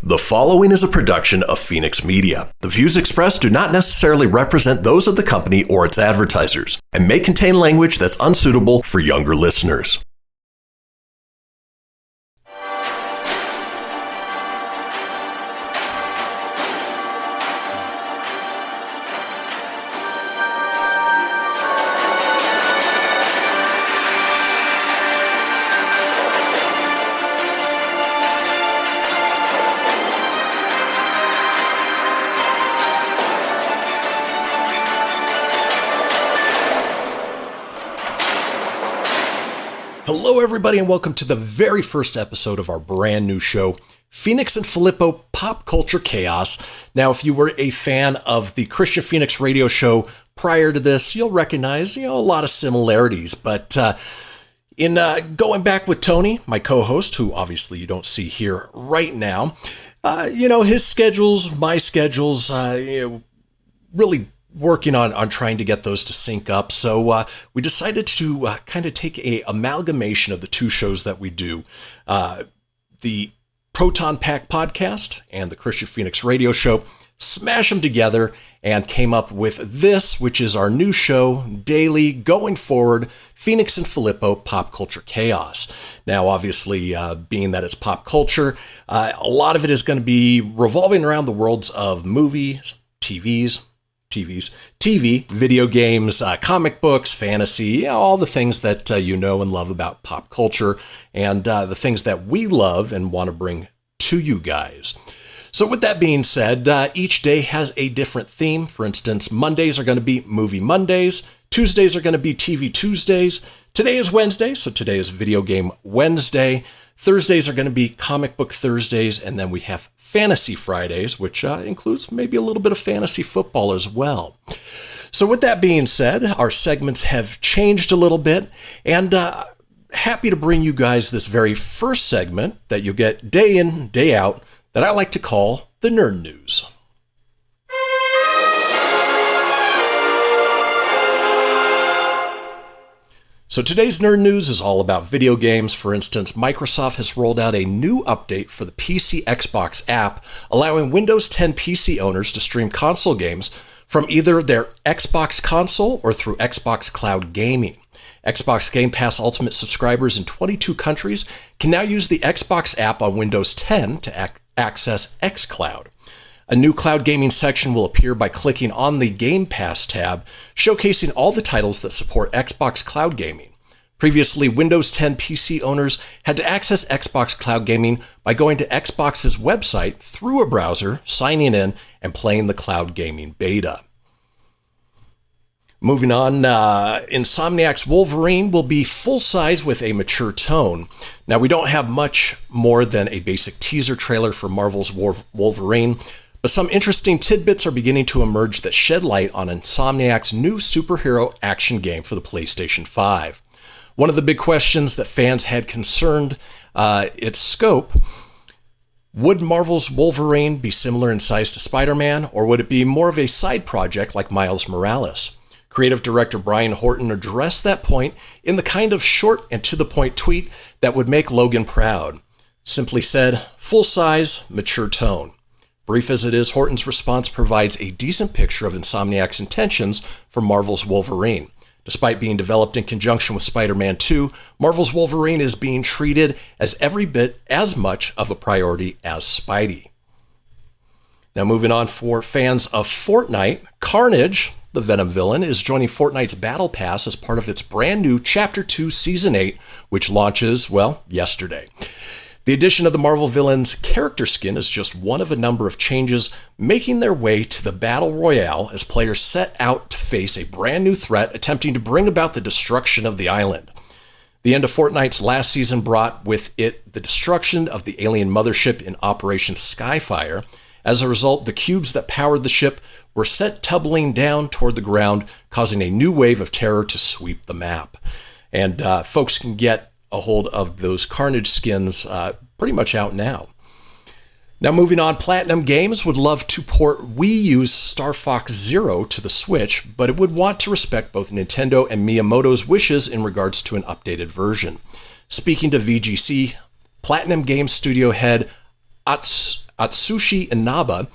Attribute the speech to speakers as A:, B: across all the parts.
A: The following is a production of Fenix Media. The views expressed do not necessarily represent those of the company or its advertisers, and may contain language that's unsuitable for younger listeners. Hello everybody and welcome to the very first episode of our brand new show, Fenix and Filippo Pop Culture Chaos. Now, if you were a fan of the Christian Fenix radio show prior to this, you'll recognize, a lot of similarities. But in going back with Tony, my co-host, who obviously you don't see here right now, his schedules, my schedules, really working on trying to get those to sync up. So we decided to kind of take a amalgamation of the two shows that we do, the Proton Pack podcast and the Christian Fenix radio show, smash them together and came up with this, which is our new show, daily, going forward, Fenix and Filippo Pop Culture Chaos. Now, obviously, being that it's pop culture, a lot of it is going to be revolving around the worlds of movies, TV, video games, comic books, fantasy, all the things that you know and love about pop culture, and the things that we love and want to bring to you guys. So with that being said, each day has a different theme. For instance, Mondays are going to be Movie Mondays, Tuesdays are going to be TV Tuesdays, today is Wednesday, so today is Video Game Wednesday, Thursdays are going to be Comic Book Thursdays, and then we have Fantasy Fridays, which includes maybe a little bit of fantasy football as well. So with that being said, our segments have changed a little bit, and happy to bring you guys this very first segment that you'll get day in, day out, that I like to call the Nerd News. So today's Nerd News is all about video games. For instance, Microsoft has rolled out a new update for the PC Xbox app, allowing Windows 10 PC owners to stream console games from either their Xbox console or through Xbox Cloud Gaming. Xbox Game Pass Ultimate subscribers in 22 countries can now use the Xbox app on Windows 10 to access xCloud. A new cloud gaming section will appear by clicking on the Game Pass tab, showcasing all the titles that support Xbox Cloud Gaming. Previously, Windows 10 PC owners had to access Xbox Cloud Gaming by going to Xbox's website through a browser, signing in, and playing the cloud gaming beta. Moving on, Insomniac's Wolverine will be full-size with a mature tone. Now, we don't have much more than a basic teaser trailer for Marvel's Wolverine, but some interesting tidbits are beginning to emerge that shed light on Insomniac's new superhero action game for the PlayStation 5. One of the big questions that fans had concerned its scope: would Marvel's Wolverine be similar in size to Spider-Man, or would it be more of a side project like Miles Morales? Creative director Brian Horton addressed that point in the kind of short and to-the-point tweet that would make Logan proud. Simply said, full size, mature tone. Brief as it is, Horton's response provides a decent picture of Insomniac's intentions for Marvel's Wolverine. Despite being developed in conjunction with Spider-Man 2, Marvel's Wolverine is being treated as every bit as much of a priority as Spidey. Now moving on, for fans of Fortnite, Carnage, the Venom villain, is joining Fortnite's Battle Pass as part of its brand new Chapter 2 Season 8, which launches, yesterday. The addition of the Marvel villain's character skin is just one of a number of changes making their way to the Battle Royale as players set out to face a brand new threat attempting to bring about the destruction of the island. The end of Fortnite's last season brought with it the destruction of the alien mothership in Operation Skyfire. As a result, the cubes that powered the ship were sent tumbling down toward the ground, causing a new wave of terror to sweep the map. And folks can get a hold of those Carnage skins pretty much out now. Now moving on, Platinum Games would love to port Wii U's Star Fox Zero to the Switch, but it would want to respect both Nintendo and Miyamoto's wishes in regards to an updated version. Speaking to VGC, Platinum Games studio head Atsushi Inaba,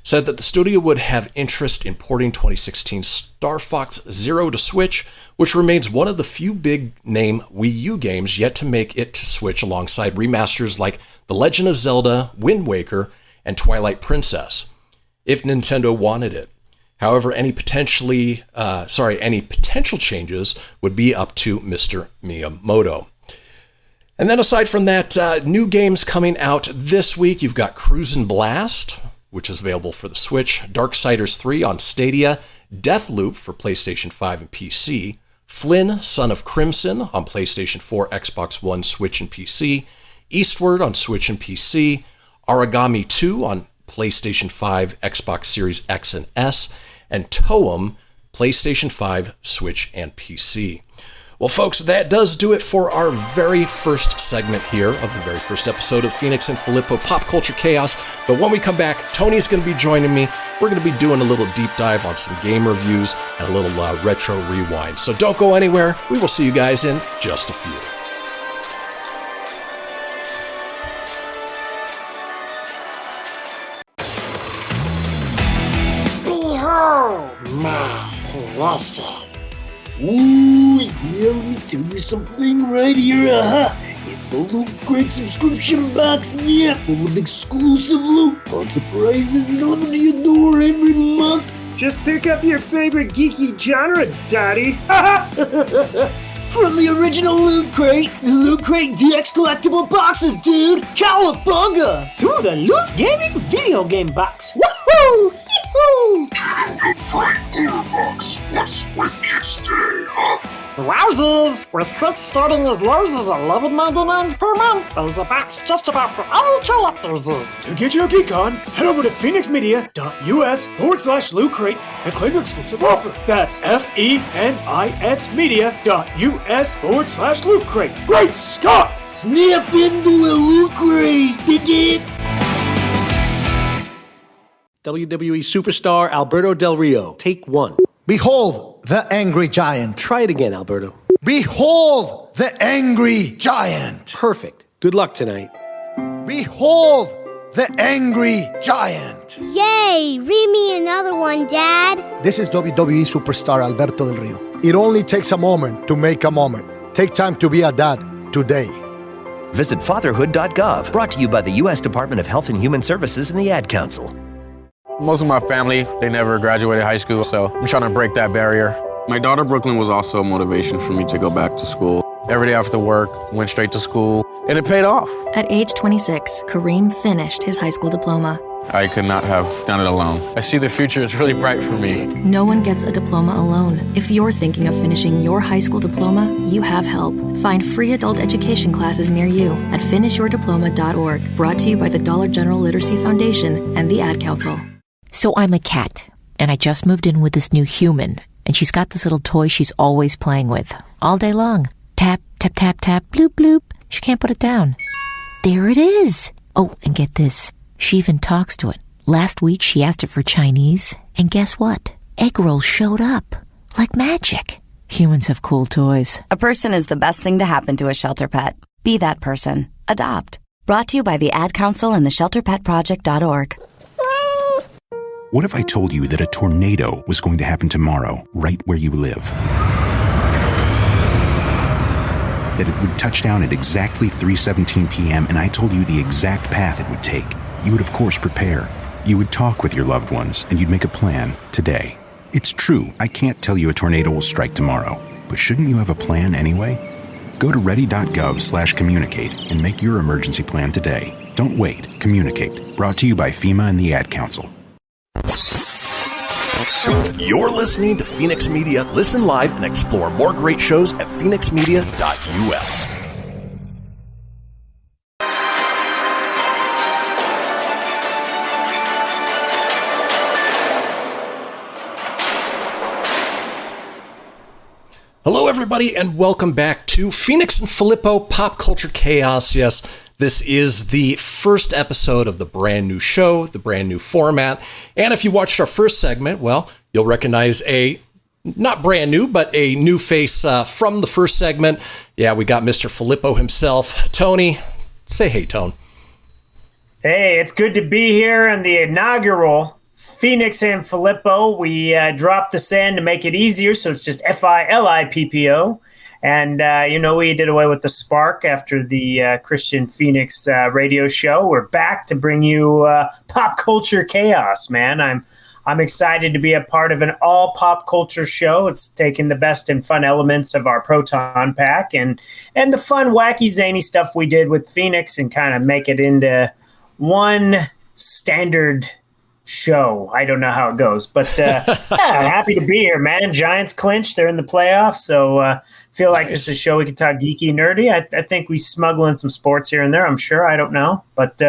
A: said that the studio would have interest in porting 2016 Star Fox Zero to Switch, which remains one of the few big-name Wii U games yet to make it to Switch alongside remasters like The Legend of Zelda, Wind Waker, and Twilight Princess, if Nintendo wanted it. However, any potential changes would be up to Mr. Miyamoto. And then aside from that, new games coming out this week, you've got Cruisin' Blast, which is available for the Switch, Darksiders 3 on Stadia, Deathloop for PlayStation 5 and PC, Flynn, Son of Crimson on PlayStation 4, Xbox One, Switch, and PC, Eastward on Switch and PC, Origami 2 on PlayStation 5, Xbox Series X and S, and Toem, PlayStation 5, Switch, and PC. Well, folks, that does do it for our very first segment here of the very first episode of Fenix and Filippo Pop Culture Chaos. But when we come back, Tony's going to be joining me. We're going to be doing a little deep dive on some game reviews and a little retro rewind. So don't go anywhere. We will see you guys in just a few.
B: Behold, my precious. Ooh, yeah, let me tell you something right here, It's the Loot Crate subscription box, yeah, full of exclusive loot, fun surprises delivered to your door every month.
C: Just pick up your favorite geeky genre, Daddy.
B: From the original Loot Crate, the Loot Crate DX collectible boxes, dude, cowabunga!
C: To the Loot Gaming video game box.
B: Woohoo! Yee-hoo!
D: Loot Crate Horror Box. What's with kids today, huh?
C: Wowzers! With crits starting as low as $11.99 per month, there's a box just about for all collectors.
E: To get your geek on, head over to phoenixmedia.us/loot crate and claim your exclusive offer. That's FENIXmedia.us/loot crate. Great Scott!
B: Snap into a Loot Crate, dig it?
F: WWE superstar Alberto Del Rio, take one.
G: Behold the angry giant.
F: Try it again, Alberto.
G: Behold the angry giant.
F: Perfect. Good luck tonight.
G: Behold the angry giant.
H: Yay! Read me another one, Dad.
G: This is WWE superstar Alberto Del Rio. It only takes a moment to make a moment. Take time to be a dad today.
I: Visit fatherhood.gov, brought to you by the U.S. Department of Health and Human Services and the Ad Council.
J: Most of my family, they never graduated high school, so I'm trying to break that barrier. My daughter, Brooklyn, was also a motivation for me to go back to school. Every day after work, went straight to school, and it paid off.
K: At age 26, Kareem finished his high school diploma.
J: I could not have done it alone. I see the future is really bright for me.
K: No one gets a diploma alone. If you're thinking of finishing your high school diploma, you have help. Find free adult education classes near you at finishyourdiploma.org. Brought to you by the Dollar General Literacy Foundation and the Ad Council.
L: So I'm a cat, and I just moved in with this new human, and she's got this little toy she's always playing with, all day long. Tap, tap, tap, tap, bloop, bloop. She can't put it down. There it is. Oh, and get this. She even talks to it. Last week, she asked it for Chinese, and guess what? Egg rolls showed up. Like magic. Humans have cool toys.
M: A person is the best thing to happen to a shelter pet. Be that person. Adopt. Brought to you by the Ad Council and the ShelterPetProject.org.
N: What if I told you that a tornado was going to happen tomorrow, right where you live? That it would touch down at exactly 3:17 p.m., and I told you the exact path it would take. You would, of course, prepare. You would talk with your loved ones, and you'd make a plan today. It's true, I can't tell you a tornado will strike tomorrow, but shouldn't you have a plan anyway? Go to ready.gov/communicate and make your emergency plan today. Don't wait. Communicate. Brought to you by FEMA and the Ad Council.
A: You're listening to Fenix Media. Listen live and explore more great shows at phoenixmedia.us. Hello, everybody, and welcome back to Fenix and Filippo Pop Culture Chaos. Yes, this is the first episode of the brand new show, the brand new format. And if you watched our first segment, well, you'll recognize a, not brand new, but a new face from the first segment. Yeah, we got Mr. Filippo himself. Tony, say hey, Tone.
O: Hey, it's good to be here on the inaugural Fenix and Filippo. We dropped the sand to make it easier, so it's just Filippo. And, we did away with the spark after the Christian Phoenix radio show. We're back to bring you pop culture chaos, man. I'm excited to be a part of an all pop culture show. It's taking the best and fun elements of our Proton Pack and the fun, wacky, zany stuff we did with Phoenix and kind of make it into one standard show. I don't know how it goes, but happy to be here, man. Giants clinch. They're in the playoffs, so feel like this is a show we can talk geeky, nerdy. I think we smuggle in some sports here and there, I'm sure. I don't know, but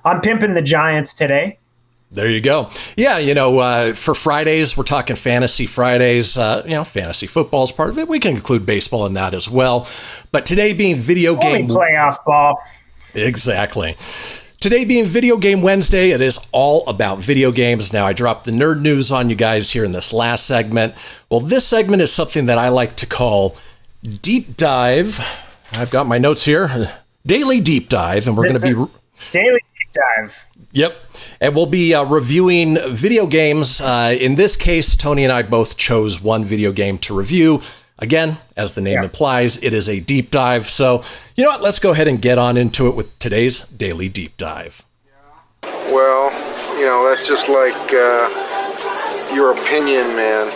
O: I'm pimping the Giants today.
A: There you go. Yeah, for Fridays, we're talking Fantasy Fridays. Fantasy football is part of it. We can include baseball in that as well. But today being video game...
O: playoff ball.
A: Exactly. Today being Video Game Wednesday, it is all about video games. Now, I dropped the nerd news on you guys here in this last segment. Well, this segment is something that I like to call Deep Dive. I've got my notes here. Daily Deep Dive, and we're going to be...
O: Daily Deep Dive.
A: Yep. And we'll be reviewing video games. In this case, Tony and I both chose one video game to review. Again, as the name implies, it is a deep dive. So, you know what? Let's go ahead and get on into it with today's Daily Deep Dive.
P: Well, that's just like your opinion, man.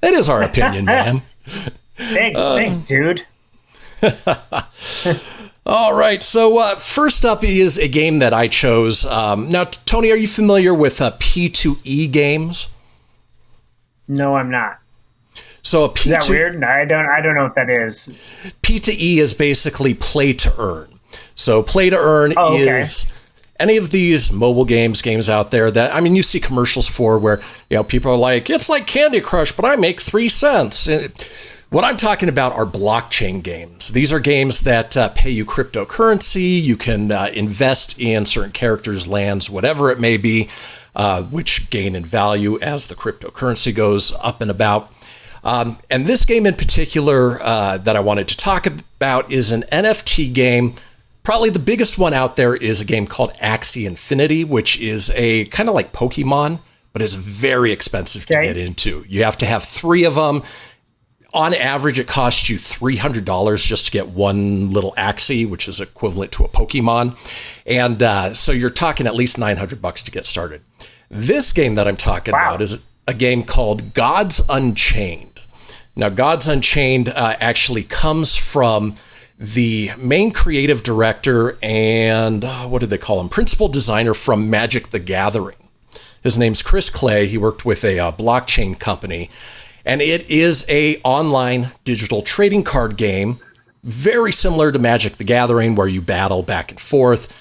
A: That is our opinion, man.
O: Thanks, dude.
A: All right, so first up is a game that I chose. Now, Tony, are you familiar with P2E games?
O: No, I'm not.
A: So
O: is that weird? I don't know what that is.
A: P2E is basically play to earn. So play to earn is any of these mobile games out there that, you see commercials for where, people are like, it's like Candy Crush, but I make 3 cents. What I'm talking about are blockchain games. These are games that pay you cryptocurrency. You can invest in certain characters, lands, whatever it may be, which gain in value as the cryptocurrency goes up and about. And this game in particular that I wanted to talk about is an NFT game. Probably the biggest one out there is a game called Axie Infinity, which is a kind of like Pokemon, but it's very expensive to get into. You have to have 3 of them. On average, it costs you $300 just to get one little Axie, which is equivalent to a Pokemon. And so you're talking at least $900 to get started. This game that I'm talking about is a game called Gods Unchained. Now, Gods Unchained actually comes from the main creative director and, what did they call him? Principal designer from Magic the Gathering. His name's Chris Clay. He worked with a blockchain company. And it is a online digital trading card game, very similar to Magic the Gathering, where you battle back and forth.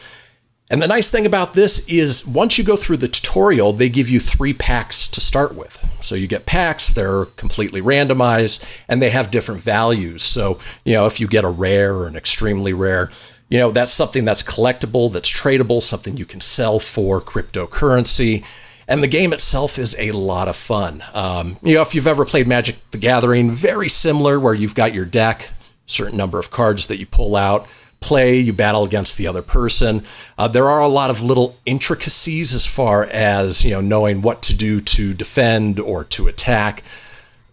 A: And the nice thing about this is once you go through the tutorial, they give you 3 packs to start with. So you get packs, they're completely randomized, and they have different values. So, if you get a rare or an extremely rare, that's something that's collectible, that's tradable, something you can sell for cryptocurrency. And the game itself is a lot of fun. If you've ever played Magic the Gathering, very similar, where you've got your deck, certain number of cards that you pull out, play, you battle against the other person. There are a lot of little intricacies as far as, knowing what to do to defend or to attack.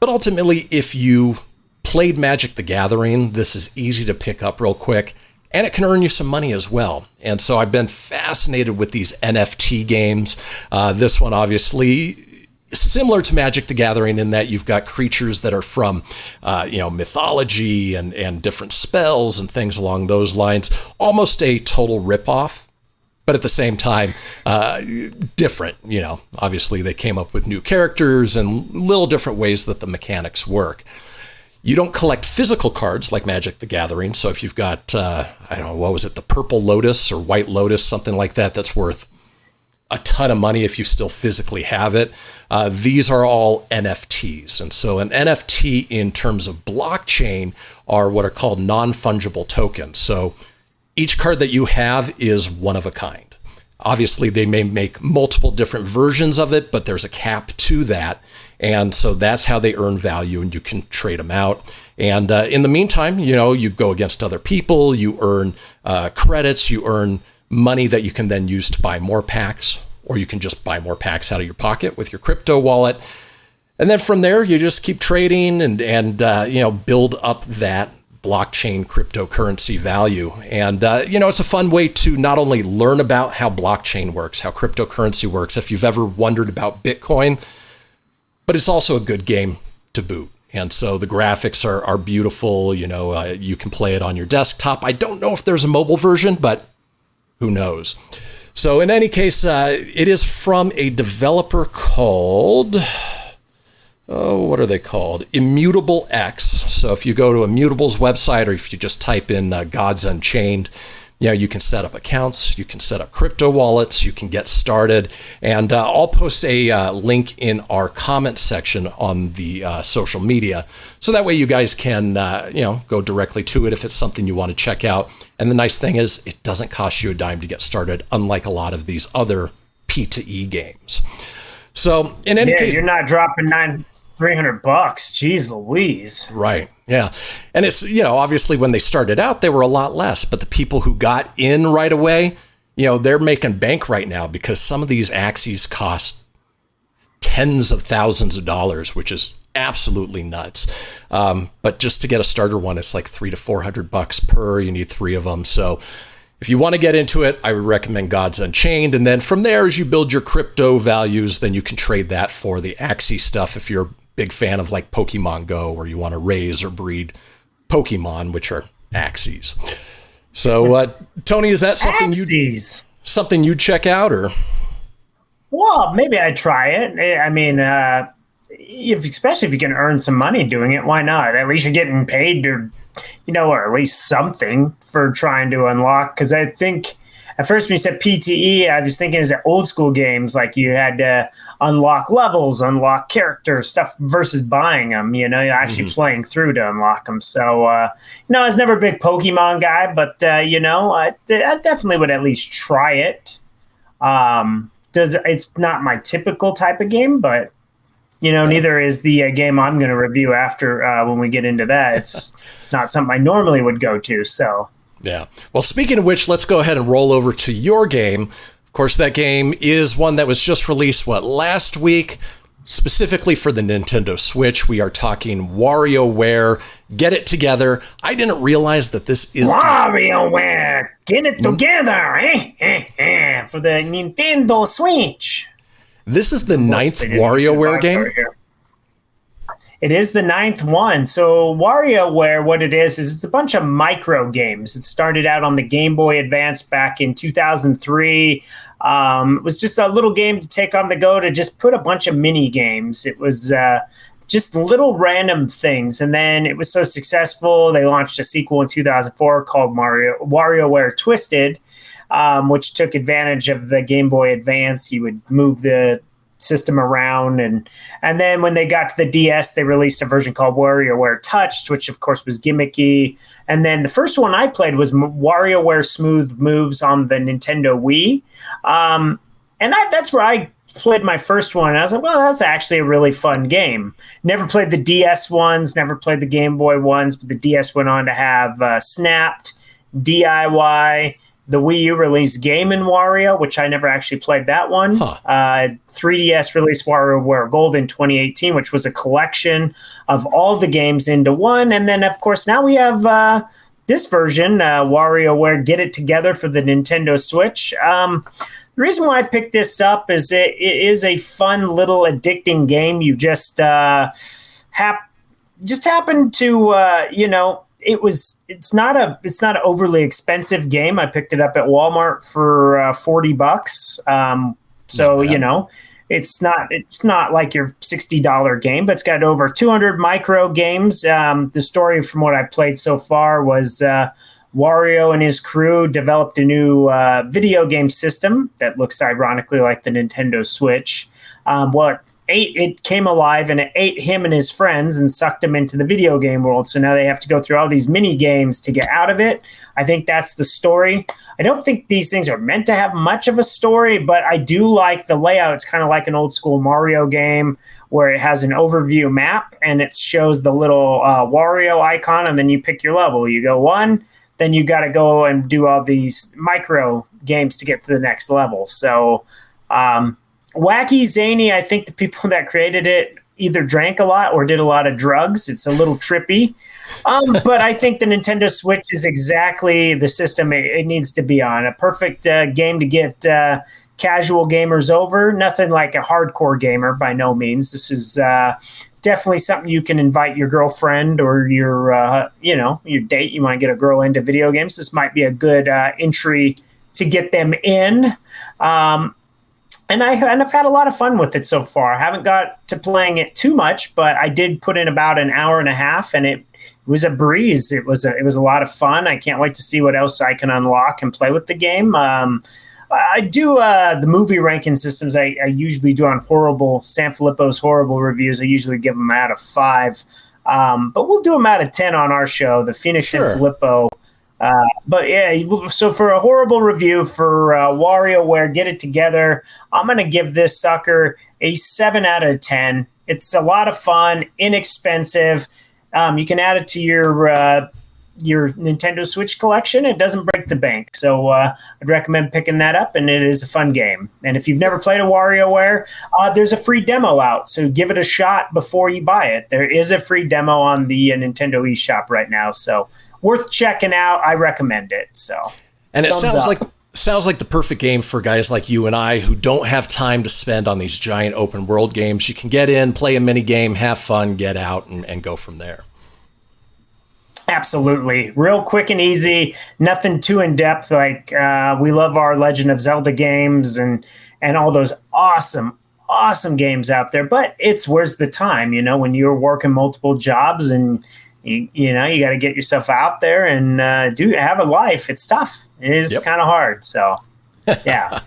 A: But ultimately, if you played Magic the Gathering, this is easy to pick up real quick. And it can earn you some money as well. And so I've been fascinated with these NFT games. This one, obviously, similar to Magic the Gathering in that you've got creatures that are from, mythology and different spells and things along those lines. Almost a total ripoff, but at the same time, different. Obviously they came up with new characters and little different ways that the mechanics work. You don't collect physical cards like Magic the Gathering. So if you've got, the Purple Lotus or White Lotus, something like that, that's worth a ton of money if you still physically have it. These are all NFTs. And so an NFT in terms of blockchain are what are called non-fungible tokens. So each card that you have is one of a kind. Obviously, they may make multiple different versions of it, but there's a cap to that. And so that's how they earn value, and you can trade them out. And in the meantime, you go against other people, you earn credits, you earn money that you can then use to buy more packs, or you can just buy more packs out of your pocket with your crypto wallet. And then from there, you just keep trading and build up that blockchain cryptocurrency value. And, it's a fun way to not only learn about how blockchain works, how cryptocurrency works, if you've ever wondered about Bitcoin, but it's also a good game to boot. And so the graphics are beautiful. You can play it on your desktop. I don't know if there's a mobile version, but who knows? So in any case, it is from a developer called... what are they called? Immutable X. So if you go to Immutable's website, or if you just type in Gods Unchained, you can set up accounts, you can set up crypto wallets, you can get started. And I'll post a link in our comments section on the social media. So that way you guys can, go directly to it if it's something you want to check out. And the nice thing is it doesn't cost you a dime to get started, unlike a lot of these other P2E games. So in any case,
O: you're not dropping $300. Jeez Louise.
A: Right. Yeah. And it's, obviously when they started out, they were a lot less, but the people who got in right away, they're making bank right now because some of these axes cost tens of thousands of dollars, which is absolutely nuts. But just to get a starter one, it's like $300 to $400 per. You need 3 of them. So if you want to get into it, I would recommend Gods Unchained. And then from there, as you build your crypto values, then you can trade that for the Axie stuff if you're a big fan of like Pokemon Go, or you want to raise or breed Pokemon, which are Axies. So, Tony, is that something you'd check out, or?
O: Well, maybe I'd try it. I mean, especially if you can earn some money doing it, why not? At least you're getting paid to... or at least something for trying to unlock. Because I think at first when you said PTE, I was thinking is that old school games, like you had to unlock levels, unlock characters, stuff versus buying them, you're actually playing through to unlock them. So, I was never a big Pokemon guy, but, I definitely would at least try it. It's not my typical type of game, but neither is the game I'm going to review after when we get into that. It's not something I normally would go to. So,
A: yeah. Well, speaking of which, let's go ahead and roll over to your game. Of course, that game is one that was just released, last week, specifically for the Nintendo Switch. We are talking WarioWare. Get it together. I didn't realize that this is
O: WarioWare. Get it together, for the Nintendo Switch.
A: This is the 9th WarioWare game?
O: It is the 9th one. So WarioWare, what it is it's a bunch of micro games. It started out on the Game Boy Advance back in 2003. It was just a little game to take on the go to just put a bunch of mini games. It was just little random things. And then it was so successful, they launched a sequel in 2004 called WarioWare Twisted, which took advantage of the Game Boy Advance. You would move the system around, and then when they got to the DS, they released a version called WarioWare Touched, which of course was gimmicky. And then the first one I played was WarioWare Smooth Moves on the Nintendo Wii, and that's where I played my first one. And I was like, well, that's actually a really fun game. Never played the DS ones, never played the Game Boy ones, but the DS went on to have Snapped, DIY. The Wii U released Game & Wario, which I never actually played that one. 3DS released WarioWare Gold in 2018, which was a collection of all the games into one. And then, of course, now we have this version, WarioWare Get It Together for the Nintendo Switch. The reason why I picked this up is it is a fun little addicting game. You just happen to, it's not an overly expensive game. I picked it up at Walmart for $40. It's not like your $60 game, but it's got over 200 micro games. The story from what I've played so far was Wario and his crew developed a new video game system that looks ironically like the Nintendo Switch. It came alive and it ate him and his friends and sucked him into the video game world. So now they have to go through all these mini games to get out of it. I think that's the story. I don't think these things are meant to have much of a story, but I do like the layout. It's kind of like an old school Mario game where it has an overview map and it shows the little Wario icon, and then you pick your level. You go 1, then you got to go and do all these micro games to get to the next level. So wacky, zany, I think the people that created it either drank a lot or did a lot of drugs. It's a little trippy. But I think the Nintendo Switch is exactly the system it needs to be on. A perfect game to get casual gamers over. Nothing like a hardcore gamer by no means. This is definitely something you can invite your girlfriend or your date. You want to get a girl into video games. This might be a good entry to get them in. And I've had a lot of fun with it so far. I haven't got to playing it too much, but I did put in about an hour and a half, and it was a breeze. It was a lot of fun. I can't wait to see what else I can unlock and play with the game. I do the movie ranking systems I usually do on San Filippo's horrible reviews. I usually give them out of 5, but we'll do them out of 10 on our show, the Fenix and Filippo. But yeah, so for a horrible review for WarioWare, Get It Together, I'm going to give this sucker a 7 out of 10. It's a lot of fun, inexpensive. You can add it to your Nintendo Switch collection. It doesn't break the bank. So I'd recommend picking that up, and it is a fun game. And if you've never played a WarioWare, there's a free demo out. So give it a shot before you buy it. There is a free demo on the Nintendo eShop right now. So worth checking out. I recommend it. So,
A: and it sounds like the perfect game for guys like you and I who don't have time to spend on these giant open world games. You can get in, play a mini game, have fun, get out, and go from there.
O: Absolutely. Real quick and easy. Nothing too in depth. Like we love our Legend of Zelda games and all those awesome games out there. But it's where's the time? When you're working multiple jobs and you got to get yourself out there and have a life. It's tough. It is kind of hard. So, yeah.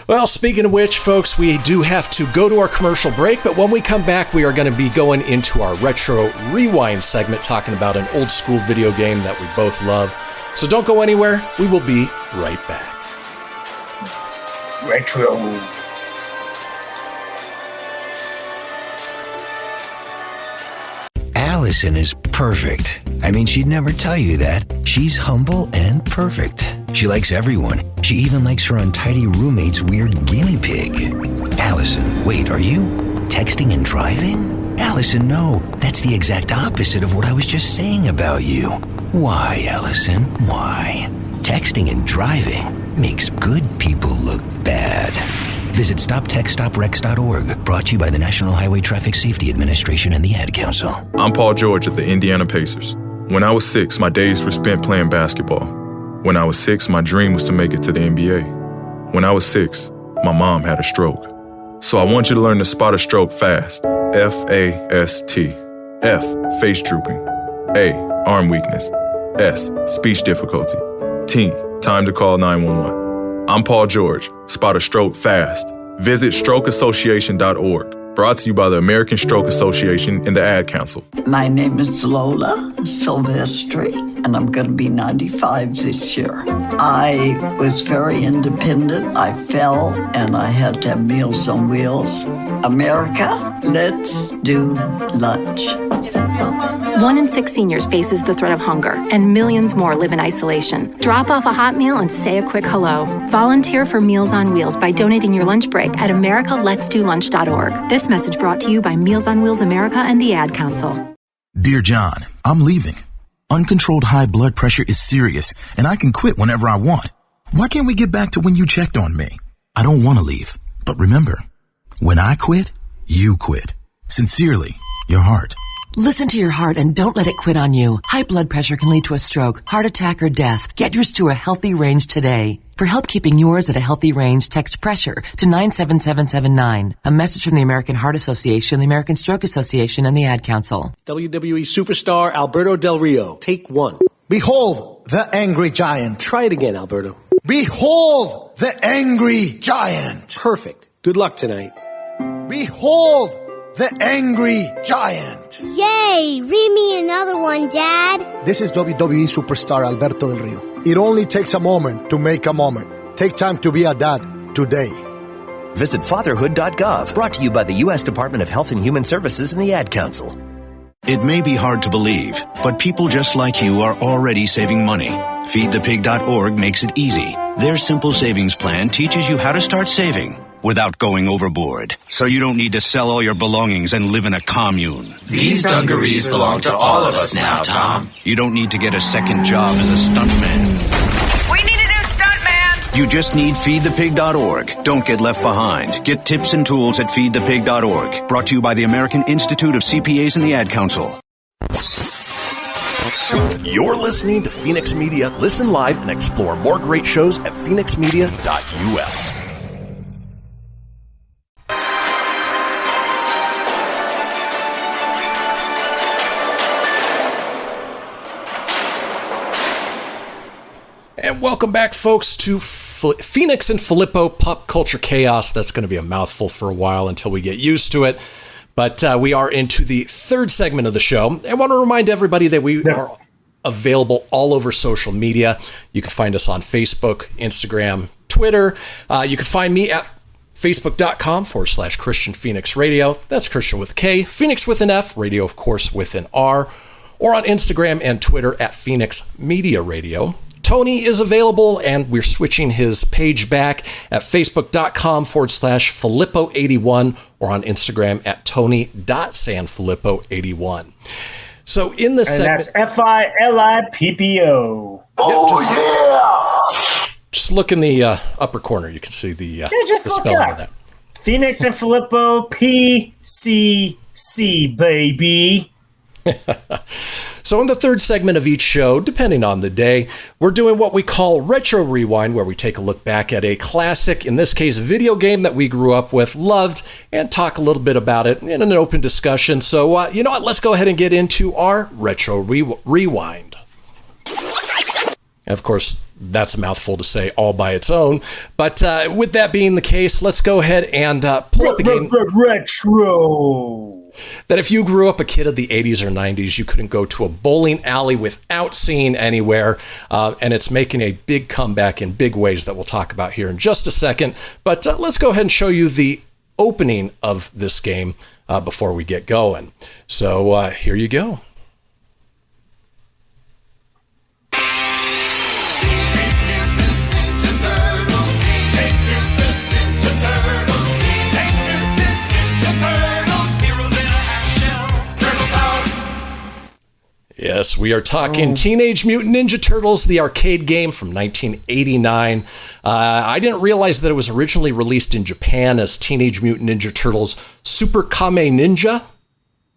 A: Well, speaking of which, folks, we do have to go to our commercial break. But when we come back, we are going to be going into our Retro Rewind segment, talking about an old school video game that we both love. So don't go anywhere. We will be right back.
B: Retro.
Q: Allison is perfect. I mean, she'd never tell you that. She's humble and perfect. She likes everyone. She even likes her untidy roommate's weird guinea pig. Allison, wait, are you texting and driving? Allison, no. That's the exact opposite of what I was just saying about you. Why, Allison? Why? Texting and driving makes good people look bad. Visit StopTextStopWrecks.org, brought to you by the National Highway Traffic Safety Administration and the Ad Council.
R: I'm Paul George of the Indiana Pacers. When I was 6, my days were spent playing basketball. When I was 6, my dream was to make it to the NBA. When I was 6, my mom had a stroke. So I want you to learn to spot a stroke fast. F-A-S-T. F, face drooping. A, arm weakness. S, speech difficulty. T, time to call 911. I'm Paul George. Spot a stroke fast. Visit strokeassociation.org. Brought to you by the American Stroke Association and the Ad Council.
S: My name is Lola Silvestri, and I'm going to be 95 this year. I was very independent. I fell, and I had to have Meals on Wheels. America, let's do lunch.
T: 1 in 6 seniors faces the threat of hunger, and millions more live in isolation. Drop off a hot meal and say a quick hello. Volunteer for Meals on Wheels by donating your lunch break at americaletsdolunch.org. This message brought to you by Meals on Wheels America and the Ad Council.
U: Dear John, I'm leaving. Uncontrolled high blood pressure is serious, and I can quit whenever I want. Why can't we get back to when you checked on me? I don't want to leave, but remember, when I quit, you quit. Sincerely, your heart.
V: Listen to your heart and don't let it quit on you. High blood pressure can lead to a stroke, heart attack, or death. Get yours to a healthy range today. For help keeping yours at a healthy range, text PRESSURE to 97779. A message from the American Heart Association, the American Stroke Association, and the Ad Council.
F: WWE superstar Alberto Del Rio. Take 1.
G: Behold the angry giant.
F: Try it again, Alberto.
G: Behold the angry giant.
F: Perfect. Good luck tonight.
G: Behold the angry giant.
H: Yay! Read me another one, Dad.
G: This is WWE superstar Alberto Del Rio. It only takes a moment to make a moment. Take time to be a dad today.
I: Visit fatherhood.gov, brought to you by the U.S. Department of Health and Human Services and the Ad Council.
W: It may be hard to believe, but people just like you are already saving money.
C: FeedThePig.org makes it easy. Their simple savings plan teaches you how to start saving without going overboard, so you don't need to sell all your belongings and live in a commune.
D: These dungarees belong to all of us now, Tom.
C: You don't need to get a second job as a stuntman.
D: We need a new stuntman!
C: You just need FeedThePig.org. Don't get left behind. Get tips and tools at FeedThePig.org. Brought to you by the American Institute of CPAs and the Ad Council.
A: You're listening to Fenix Media. Listen live and explore more great shows at phoenixmedia.us. And welcome back, folks, to Fenix and Filippo Pop Culture Chaos. That's going to be a mouthful for a while until we get used to it. But we are into the third segment of the show. I want to remind everybody that we are available all over social media. You can find us on Facebook, Instagram, Twitter. You can find me at facebook.com/Christian Phoenix Radio. That's Christian with a K, Phoenix with an F, radio, of course, with an R. Or on Instagram and Twitter at Phoenix Media Radio. Tony is available, and we're switching his page back at facebook.com/Filippo81 or on Instagram at Tony.SanFilippo81. So in this segment,
O: that's Filippo.
A: Just look in the upper corner. You can see the spelling of that.
O: Fenix and Filippo PCC, baby.
A: So in the third segment of each show, depending on the day, we're doing what we call Retro Rewind, where we take a look back at a classic, in this case, a video game that we grew up with, loved, and talk a little bit about it in an open discussion. So, you know what? Let's go ahead and get into our Retro Rewind. Of course, that's a mouthful to say all by its own. But with that being the case, let's go ahead and pull up the game.
O: Retro.
A: That if you grew up a kid of the 80s or 90s, you couldn't go to a bowling alley without seeing anywhere. And it's making a big comeback in big ways that we'll talk about here in just a second. But let's go ahead and show you the opening of this game before we get going. So here you go. Yes, we are talking Teenage Mutant Ninja Turtles, the arcade game from 1989. I didn't realize that it was originally released in Japan as Teenage Mutant Ninja Turtles Super Kame Ninja,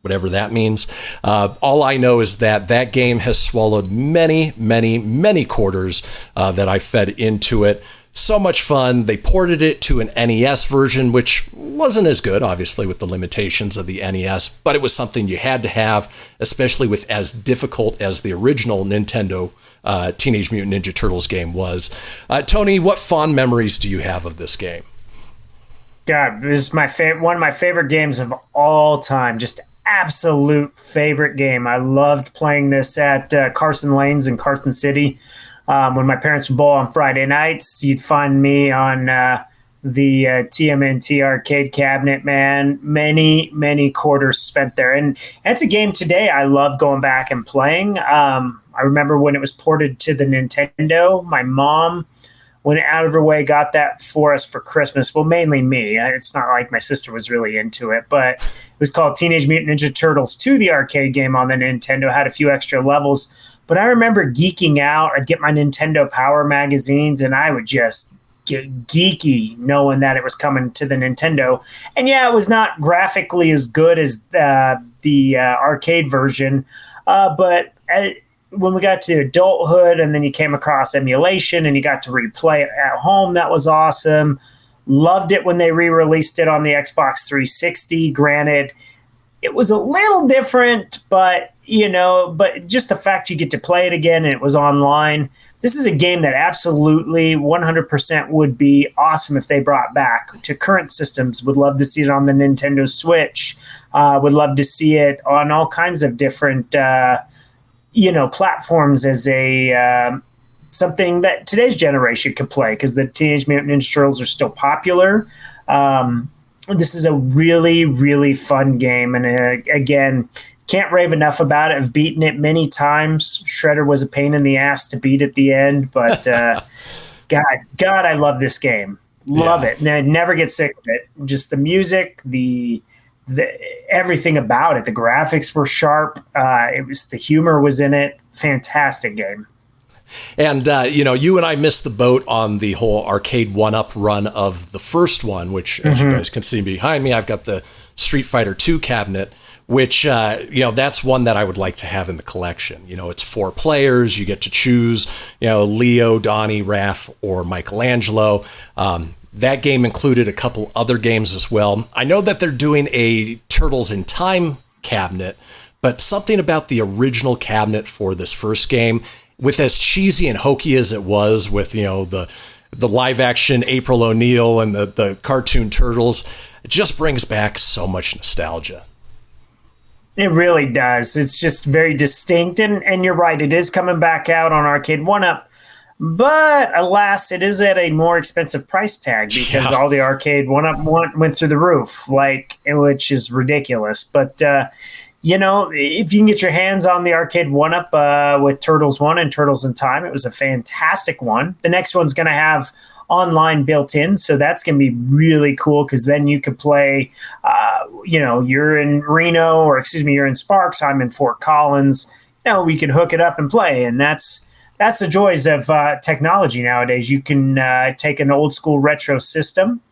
A: whatever that means. All I know is that that game has swallowed many, many, many quarters that I fed into it. So much fun. They ported it to an NES version, which wasn't as good, obviously, with the limitations of the NES, but it was something you had to have, especially with as difficult as the original Nintendo Teenage Mutant Ninja Turtles game was. Tony, what fond memories do you have of this game?
O: God, this is one of my favorite games of all time. Just absolute favorite game. I loved playing this at Carson Lanes in Carson City. When my parents would bowl on Friday nights, you'd find me on the TMNT arcade cabinet, man. Many, many quarters spent there. And it's a game today I love going back and playing. I remember when it was ported to the Nintendo, my mom went out of her way, got that for us for Christmas. Well, mainly me. It's not like my sister was really into it, but it was called Teenage Mutant Ninja Turtles 2, the arcade game on the Nintendo. Had a few extra levels. But I remember geeking out. I'd get my Nintendo Power magazines, and I would just get geeky knowing that it was coming to the Nintendo. And yeah, it was not graphically as good as the arcade version. But when we got to adulthood and then you came across emulation and you got to replay it at home, that was awesome. Loved it when they re-released it on the Xbox 360. Granted, it was a little different, but just the fact you get to play it again and it was online. This is a game that absolutely 100% would be awesome if they brought back to current systems. Would love to see it on the Nintendo Switch. Would love to see it on all kinds of different, platforms as a something that today's generation could play, because the Teenage Mutant Ninja Turtles are still popular. This is a really, really fun game. And again, can't rave enough about it. I've beaten it many times. Shredder was a pain in the ass to beat at the end, but God, I love this game. Love it. And I never get sick of it. Just the music, the everything about it. The graphics were sharp. The humor was in it. Fantastic game.
A: And, you and I missed the boat on the whole arcade one-up run of the first one, which, as you guys can see behind me, I've got the Street Fighter II cabinet, which, that's one that I would like to have in the collection. It's 4 players. You get to choose, Leo, Donnie, Raph, or Michelangelo. That game included a couple other games as well. I know that they're doing a Turtles in Time cabinet, but something about the original cabinet for this first game, with as cheesy and hokey as it was with, the live action April O'Neil and the cartoon Turtles, it just brings back so much nostalgia.
O: It really does. It's just very distinct. And you're right, it is coming back out on Arcade One-Up. But alas, it is at a more expensive price tag because all the Arcade One-Up went through the roof, which is ridiculous. But, if you can get your hands on the Arcade One-Up with Turtles 1 and Turtles in Time, it was a fantastic one. The next one's going to have online built in, so that's going to be really cool because then you could play, you're in Reno, or you're in Sparks, I'm in Fort Collins. We can hook it up and play, and that's the joys of technology nowadays. You can take an old school retro system.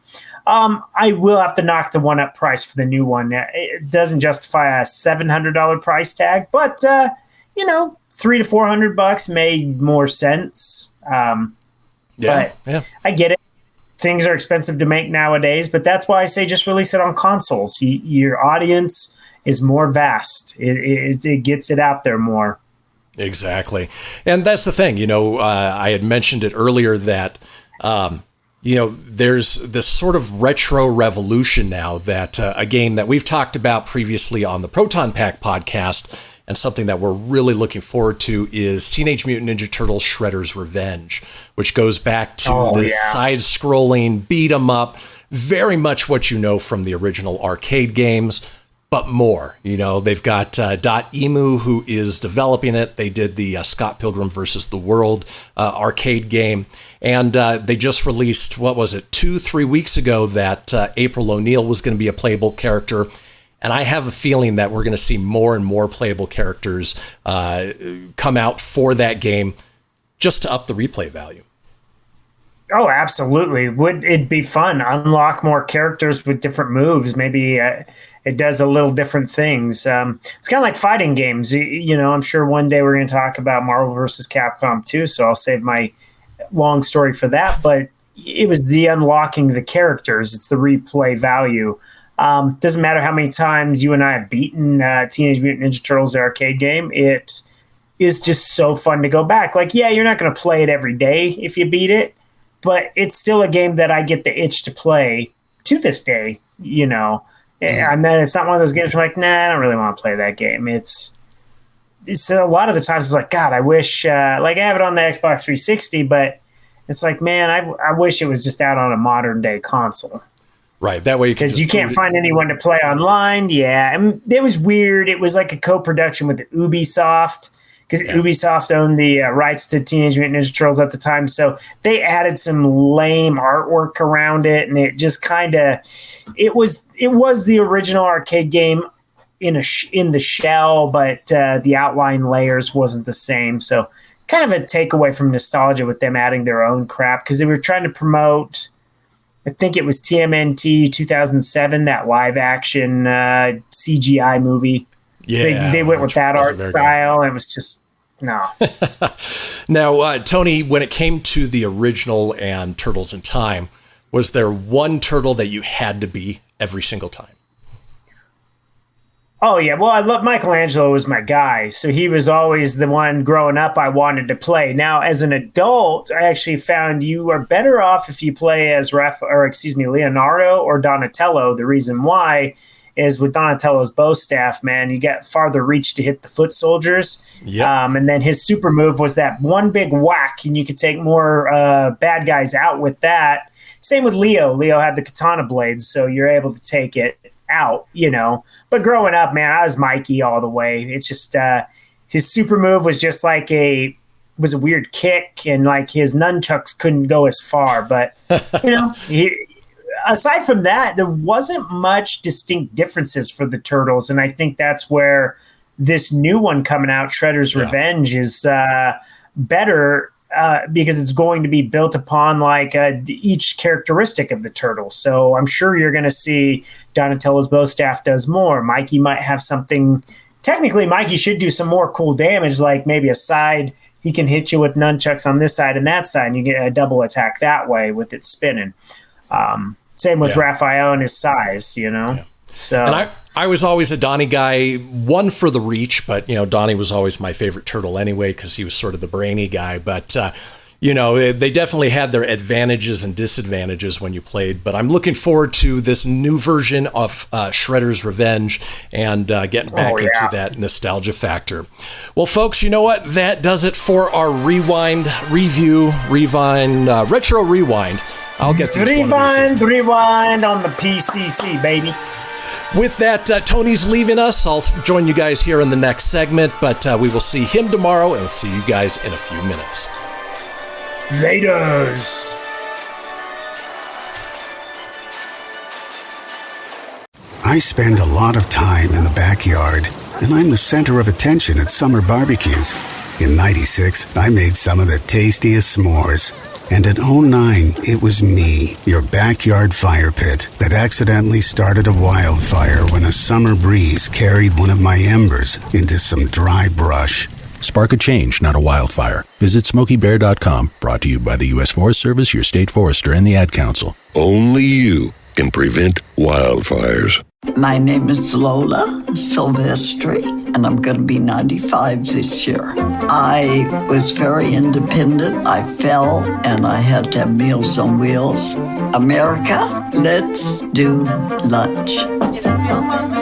O: I will have to knock the one-up price for the new one. It doesn't justify a $700 price tag, but $300 to $400 made more sense. But I get it. Things are expensive to make nowadays, but that's why I say just release it on consoles. Your audience is more vast. It gets it out there more.
A: Exactly. And that's the thing, I had mentioned it earlier that, there's this sort of retro revolution now that a game that we've talked about previously on the Proton Pack podcast, and something that we're really looking forward to is Teenage Mutant Ninja Turtles Shredder's Revenge, which goes back to side-scrolling beat 'em up, very much what you know from the original arcade games, but more. They've got Emu, who is developing it. They did the Scott Pilgrim versus the World arcade game. And they just released, 2-3 weeks ago, that April O'Neil was going to be a playable character. And I have a feeling that we're going to see more and more playable characters come out for that game just to up the replay value.
O: Oh, absolutely. Would it be fun? Unlock more characters with different moves. Maybe it does a little different things. It's kind of like fighting games. I'm sure one day we're going to talk about Marvel vs. Capcom 2, so I'll save my long story for that. But it was the unlocking the characters. It's the replay value. Doesn't matter how many times you and I have beaten Teenage Mutant Ninja Turtles arcade game. It is just so fun to go back. You're not going to play it every day if you beat it, but it's still a game that I get the itch to play to this day, And then it's not one of those games where I'm I don't really want to play that game. It's a lot of the times it's God, I wish, I have it on the Xbox 360, but it's man, I wish it was just out on a modern day console.
A: Right. That way
O: because you can't find anyone to play online. Yeah. And it was weird. It was like a co-production with Ubisoft, because Ubisoft owned the rights to Teenage Mutant Ninja Turtles at the time. So they added some lame artwork around it, and it just kind of it was the original arcade game in the shell, but the outline layers wasn't the same. So kind of a takeaway from nostalgia with them adding their own crap, because they were trying to promote, I think it was TMNT 2007, that live action CGI movie. Yeah, so they went with that art style, and it was just, no.
A: Now, Tony, when it came to the original and Turtles in Time, was there one turtle that you had to be every single time?
O: Oh, yeah. Well, I love Michelangelo was my guy. So he was always the one growing up I wanted to play. Now, as an adult, I actually found you are better off if you play as Leonardo or Donatello. The reason why is with Donatello's bow staff, man, you get farther reach to hit the foot soldiers. Yep. And then his super move was that one big whack, and you could take more bad guys out with that. Same with Leo. Leo had the katana blades, so you're able to take it out, But growing up, man, I was Mikey all the way. It's just his super move was just like a weird kick, and like his nunchucks couldn't go as far. But aside from that, there wasn't much distinct differences for the Turtles, and I think that's where this new one coming out, Shredder's Revenge, is better because it's going to be built upon like each characteristic of the Turtles. So I'm sure you're going to see Donatello's bow staff does more. Mikey might have something. Technically, Mikey should do some more cool damage, like maybe a side. He can hit you with nunchucks on this side and that side, and you get a double attack that way with it spinning. Same with Raphael and his size, So.
A: And I was always a Donnie guy, one for the reach, but, Donnie was always my favorite turtle anyway because he was sort of the brainy guy. But, they definitely had their advantages and disadvantages when you played. But I'm looking forward to this new version of Shredder's Revenge and getting back into that nostalgia factor. Well, folks, you know what? That does it for our retro rewind. I'll get these
O: rewind on the PCC, baby.
A: With that, Tony's leaving us. I'll join you guys here in the next segment, but we will see him tomorrow, and we'll see you guys in a few minutes.
O: Laters.
N: I spend a lot of time in the backyard, and I'm the center of attention at summer barbecues. In '96, I made some of the tastiest s'mores. And in '09, it was me, your backyard fire pit, that accidentally started a wildfire when a summer breeze carried one of my embers into some dry brush.
U: Spark a change, not a wildfire. Visit SmokeyBear.com, brought to you by the U.S. Forest Service, your state forester, and the Ad Council.
E: Only you can prevent wildfires.
S: My name is Lola Silvestri, and I'm going to be 95 this year. I was very independent. I fell, and I had to have Meals on Wheels. America, let's do lunch.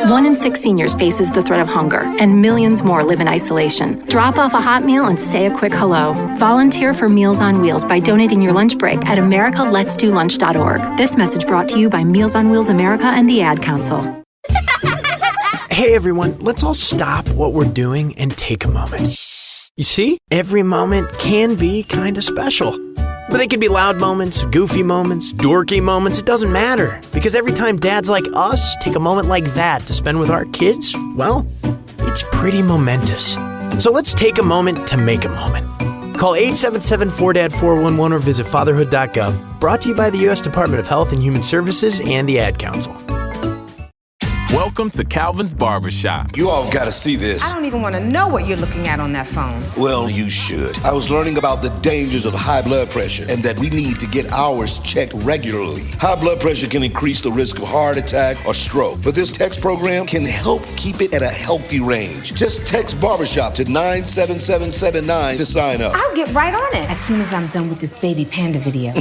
T: 1 in 6 seniors faces the threat of hunger, and millions more live in isolation. Drop off a hot meal and say a quick hello. Volunteer for Meals on Wheels by donating your lunch break at americaletsdolunch.org. This message brought to you by Meals on Wheels America and the Ad Council.
J: Hey everyone, let's all stop what we're doing and take a moment. You see, every moment can be kind of special. But they could be loud moments, goofy moments, dorky moments, it doesn't matter. Because every time dads like us take a moment like that to spend with our kids, well, it's pretty momentous. So let's take a moment to make a moment. Call 877-4DAD-411 or visit fatherhood.gov. Brought to you by the U.S. Department of Health and Human Services and the Ad Council.
W: Welcome to Calvin's Barbershop.
E: You all gotta see this.
X: I don't even want to know what you're looking at on that phone.
E: Well, you should. I was learning about the dangers of high blood pressure and that we need to get ours checked regularly. High blood pressure can increase the risk of heart attack or stroke, but this text program can help keep it at a healthy range. Just text Barbershop to 97779 to sign up.
X: I'll get right on it as soon as I'm done with this baby panda video.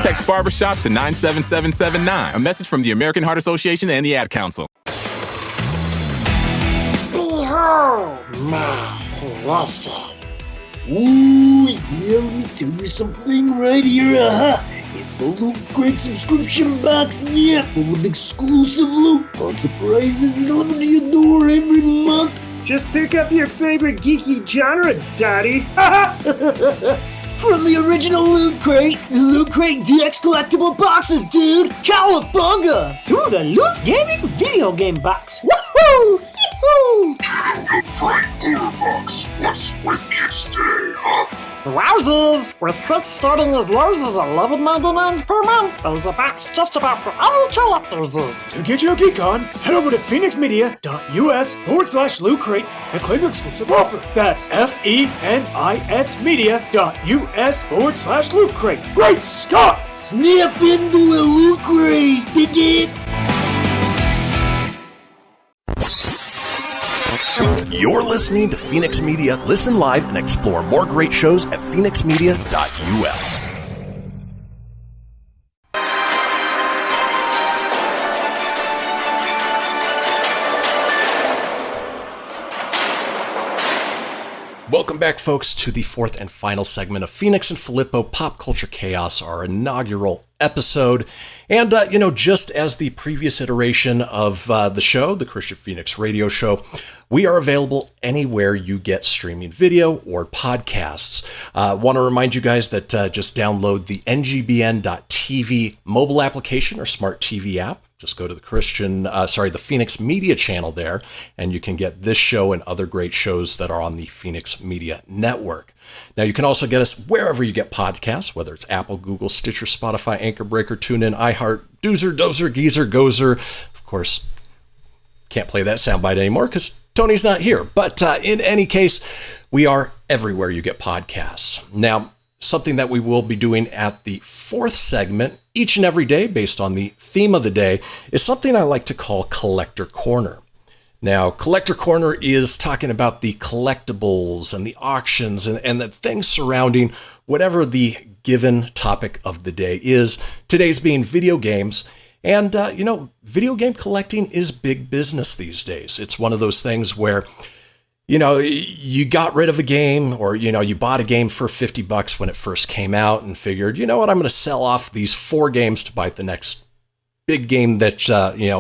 W: Text Barbershop to 97779. A message from the American Heart Association and the Ad Council.
B: Behold, my precious. Ooh, yeah, let me tell you something right here. It's the Loot Crate subscription box, yeah, full of exclusive loot, fun surprises delivered to your door every month.
Y: Just pick up your favorite geeky genre, Daddy.
B: From the original Loot Crate, the Loot Crate DX collectible boxes, dude! Cowabunga!
Y: To the Loot Gaming video game box.
B: Woohoo! Yee-hoo!
E: Box. What's with kids today, huh?
Y: Wowzers! With crits starting as low as $11.99 per month, there's a box just about for all collectors. To get your geek on, head over to phoenixmedia.us/Loot Crate and claim your exclusive offer. That's FENIXmedia.us/Loot Crate. Great Scott!
B: Snap into a Loot Crate, dig it?
A: You're listening to Fenix Media. Listen live and explore more great shows at phoenixmedia.us. Welcome back, folks, to the fourth and final segment of Fenix and Filippo Pop Culture Chaos, our inaugural episode. And, just as the previous iteration of the show, the Christian Fenix Radio Show, we are available anywhere you get streaming video or podcasts. Want to remind you guys that just download the ngbn.tv mobile application or smart TV app. Just go to the Fenix Media channel there, and you can get this show and other great shows that are on the Fenix Media Network. Now, you can also get us wherever you get podcasts, whether it's Apple, Google, Stitcher, Spotify, Anchor Breaker, TuneIn, iHeart, Doozer, Dozer, Geezer, Gozer. Of course, can't play that soundbite anymore because Tony's not here. But in any case, we are everywhere you get podcasts. Now, something that we will be doing at the fourth segment each and every day based on the theme of the day is something I like to call Kollector Korner. Now, Kollector Korner is talking about the collectibles and the auctions and the things surrounding whatever the given topic of the day is. Today's being video games. And, video game collecting is big business these days. It's one of those things where you got rid of a game or, you bought a game for $50 when it first came out and figured, you know what, I'm going to sell off these 4 games to buy the next big game that,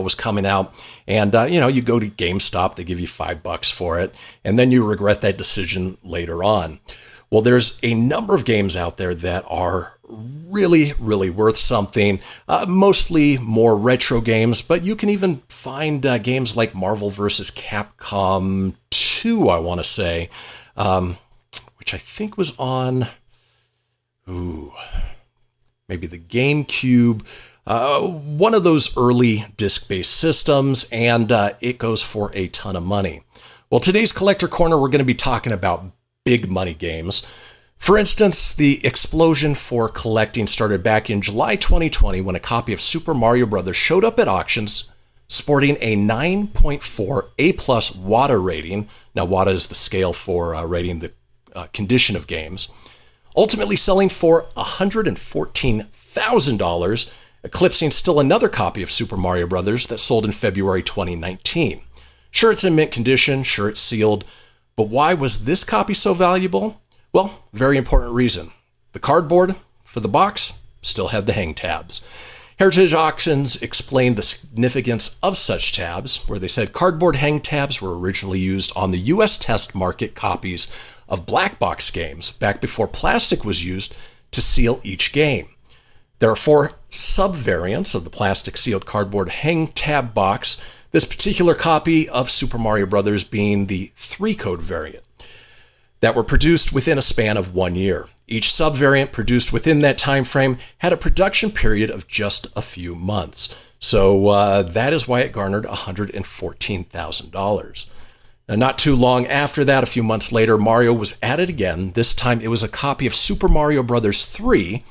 A: was coming out. And, you go to GameStop, they give you $5 for it. And then you regret that decision later on. Well, there's a number of games out there that are really, really worth something, mostly more retro games, but you can even find games like Marvel vs. Capcom 2, I want to say, which I think was on, maybe the GameCube, one of those early disc-based systems, and it goes for a ton of money. Well, today's Kollector Korner, we're going to be talking about big money games. For instance, the explosion for collecting started back in July 2020 when a copy of Super Mario Bros. Showed up at auctions sporting a 9.4 A+ WADA rating. Now, WADA is the scale for rating the condition of games. Ultimately selling for $114,000, eclipsing still another copy of Super Mario Bros. That sold in February 2019. Sure, it's in mint condition, sure, it's sealed, but why was this copy so valuable? Well, very important reason. The cardboard for the box still had the hang tabs. Heritage Auctions explained the significance of such tabs, where they said cardboard hang tabs were originally used on the US test market copies of black box games back before plastic was used to seal each game. There are 4 sub-variants of the plastic sealed cardboard hang tab box, this particular copy of Super Mario Bros. Being the 3-code variant, that were produced within a span of 1 year. Each sub-variant produced within that time frame had a production period of just a few months. So that is why it garnered $114,000. Now, not too long after that, a few months later, Mario was added again. This time it was a copy of Super Mario Bros. 3.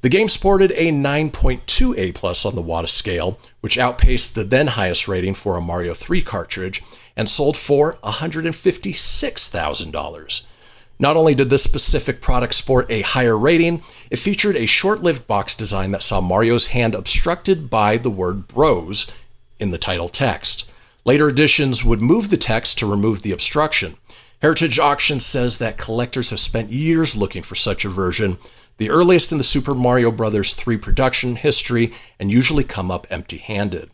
A: The game sported a 9.2 A+ on the WADA scale, which outpaced the then highest rating for a Mario 3 cartridge, and sold for $156,000. Not only did this specific product sport a higher rating, it featured a short-lived box design that saw Mario's hand obstructed by the word Bros in the title text. Later editions would move the text to remove the obstruction. Heritage Auctions says that collectors have spent years looking for such a version, the earliest in the Super Mario Bros. 3 production history, and usually come up empty-handed.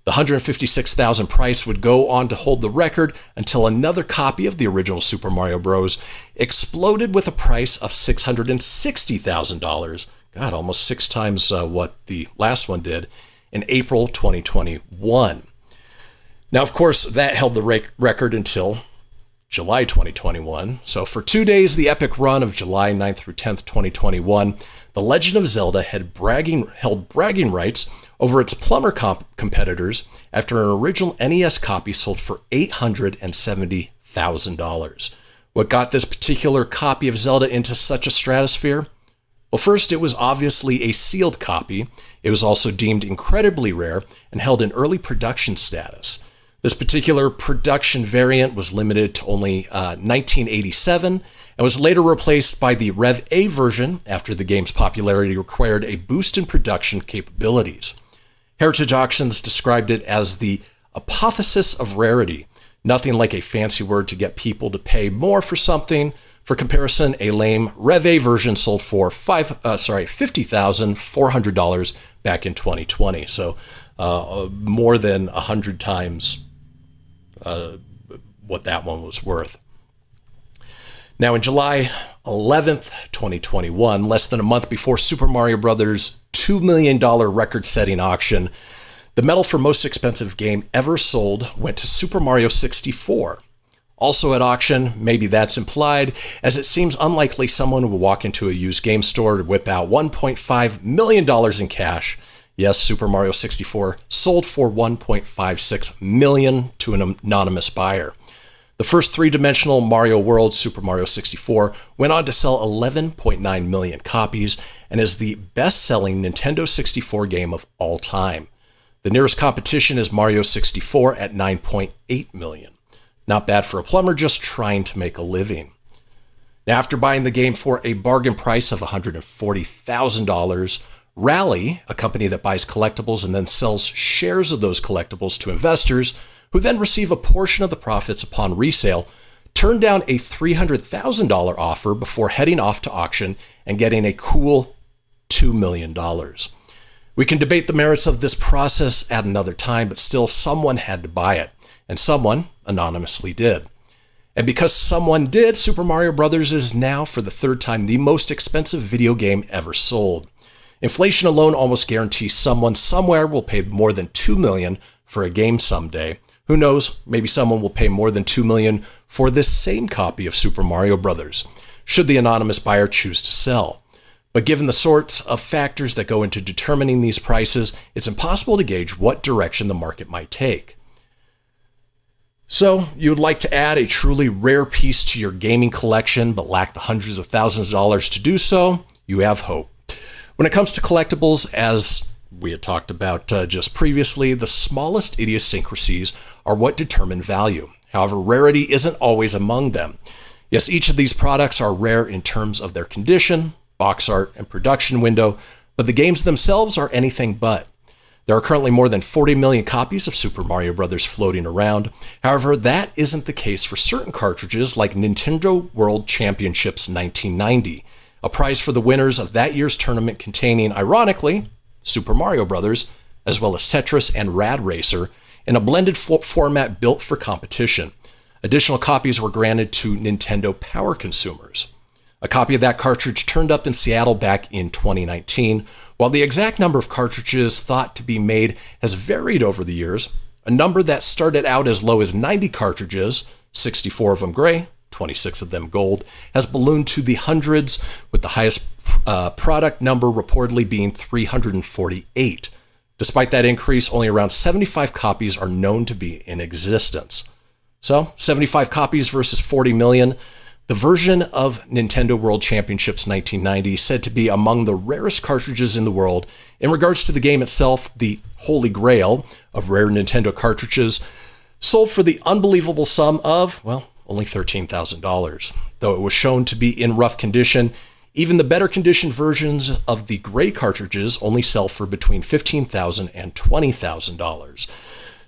A: The $156,000 price would go on to hold the record until another copy of the original Super Mario Bros. Exploded with a price of $660,000. God, almost 6 times what the last one did in April 2021. Now, of course, that held the record until July 2021. So for 2 days, the epic run of July 9th through 10th, 2021, The Legend of Zelda held bragging rights over its plumber competitors after an original NES copy sold for $870,000. What got this particular copy of Zelda into such a stratosphere? Well, first, it was obviously a sealed copy. It was also deemed incredibly rare and held in early production status. This particular production variant was limited to only 1987 and was later replaced by the Rev A version after the game's popularity required a boost in production capabilities. Heritage Auctions described it as the apotheosis of rarity, Nothing like a fancy word to get people to pay more for something. For comparison, a lame Rev A version sold for $50,400 back in 2020. So more than 100 times what that one was worth. Now, in July 11th, 2021, less than a month before Super Mario Bros.' $2 million record-setting auction, the medal for most expensive game ever sold went to Super Mario 64. Also at auction, maybe that's implied, as it seems unlikely someone would walk into a used game store to whip out $1.5 million in cash. Yes, Super Mario 64 sold for $1.56 million to an anonymous buyer. The first three-dimensional Mario World, Super Mario 64, went on to sell 11.9 million copies and is the best-selling Nintendo 64 game of all time. The nearest competition is Mario 64 at 9.8 million. Not bad for a plumber just trying to make a living. Now, after buying the game for a bargain price of $140,000, Rally, a company that buys collectibles and then sells shares of those collectibles to investors, who then receive a portion of the profits upon resale, turned down a $300,000 offer before heading off to auction and getting a cool $2 million. We can debate the merits of this process at another time, but still someone had to buy it, and someone anonymously did. And because someone did, Super Mario Bros. Is now, for the third time, the most expensive video game ever sold. Inflation alone almost guarantees someone somewhere will pay more than $2 million for a game someday. Who knows, maybe someone will pay more than $2 million for this same copy of Super Mario Bros., should the anonymous buyer choose to sell. But given the sorts of factors that go into determining these prices, it's impossible to gauge what direction the market might take. So, you would like to add a truly rare piece to your gaming collection, but lack the hundreds of thousands of dollars to do so? You have hope. When it comes to collectibles, as we had talked about just previously, the smallest idiosyncrasies are what determine value. However, rarity isn't always among them. Yes, each of these products are rare in terms of their condition, box art, and production window, but the games themselves are anything but. There are currently more than 40 million copies of Super Mario Bros. Floating around. However, that isn't the case for certain cartridges like Nintendo World Championships 1990, a prize for the winners of that year's tournament containing, ironically, Super Mario Bros., as well as Tetris and Rad Racer, in a blended format built for competition. Additional copies were granted to Nintendo Power consumers. A copy of that cartridge turned up in Seattle back in 2019. While the exact number of cartridges thought to be made has varied over the years, a number that started out as low as 90 cartridges, 64 of them gray, 26 of them gold, has ballooned to the hundreds, with the highest product number reportedly being 348. Despite that increase, only around 75 copies are known to be in existence. So, 75 copies versus 40 million. The version of Nintendo World Championships 1990 said to be among the rarest cartridges in the world. In regards to the game itself, the holy grail of rare Nintendo cartridges sold for the unbelievable sum of, well, only $13,000. Though it was shown to be in rough condition, even the better conditioned versions of the gray cartridges only sell for between $15,000 and $20,000.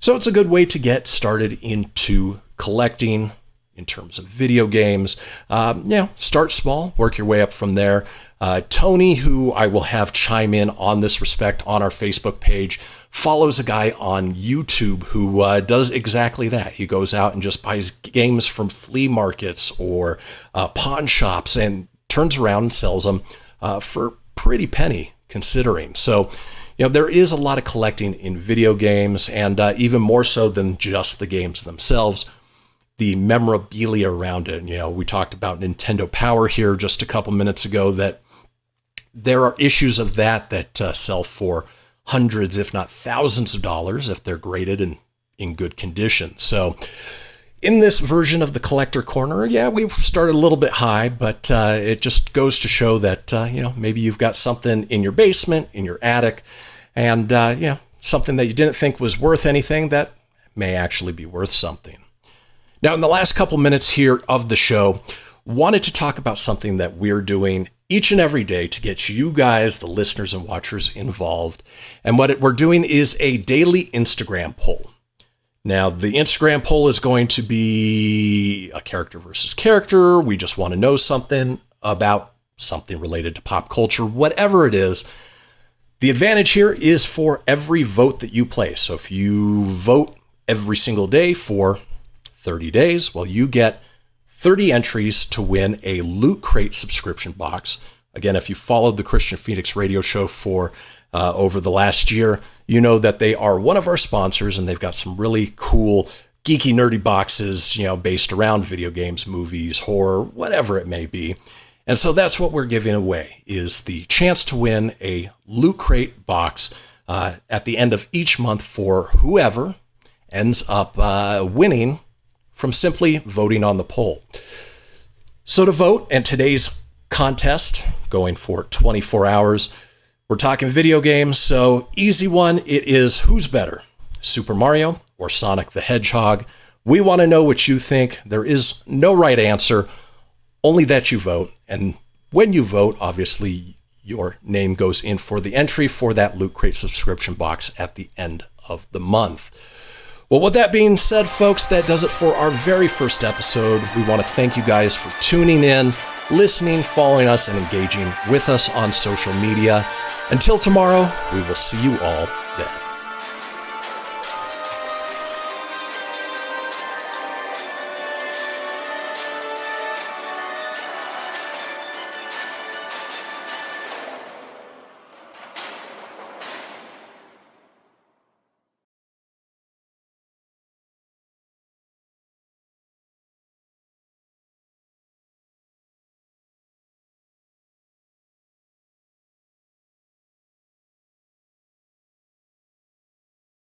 A: So it's a good way to get started into collecting in terms of video games. Start small, work your way up from there. Tony, who I will have chime in on this respect on our Facebook page, follows a guy on YouTube who does exactly that. He goes out and just buys games from flea markets or pawn shops and turns around and sells them for pretty penny considering. So, there is a lot of collecting in video games, and even more so than just the games themselves. The memorabilia around it. We talked about Nintendo Power here just a couple minutes ago, that there are issues of that sell for hundreds, if not thousands of dollars if they're graded and in good condition. So in this version of the Kollector Korner, we started a little bit high, but it just goes to show that, maybe you've got something in your basement, in your attic, and, something that you didn't think was worth anything that may actually be worth something. Now, in the last couple minutes here of the show, wanted to talk about something that we're doing each and every day to get you guys, the listeners and watchers, involved. And what we're doing is a daily Instagram poll. Now, the Instagram poll is going to be a character versus character. We just want to know something about something related to pop culture, whatever it is. The advantage here is for every vote that you place. So if you vote every single day for 30 days, well, you get 30 entries to win a Loot Crate subscription box. Again, if you followed the Christian Phoenix radio show for over the last year, you know that they are one of our sponsors, and they've got some really cool, geeky, nerdy boxes, based around video games, movies, horror, whatever it may be. And so that's what we're giving away, is the chance to win a Loot Crate box at the end of each month for whoever ends up winning from simply voting on the poll. So to vote, and today's contest, going for 24 hours, we're talking video games, so easy one. It is, who's better, Super Mario or Sonic the Hedgehog? We want to know what you think. There is no right answer, only that you vote. And when you vote, obviously, your name goes in for the entry for that Loot Crate subscription box at the end of the month. Well, with that being said, folks, that does it for our very first episode. We want to thank you guys for tuning in, listening, following us, and engaging with us on social media. Until tomorrow, we will see you all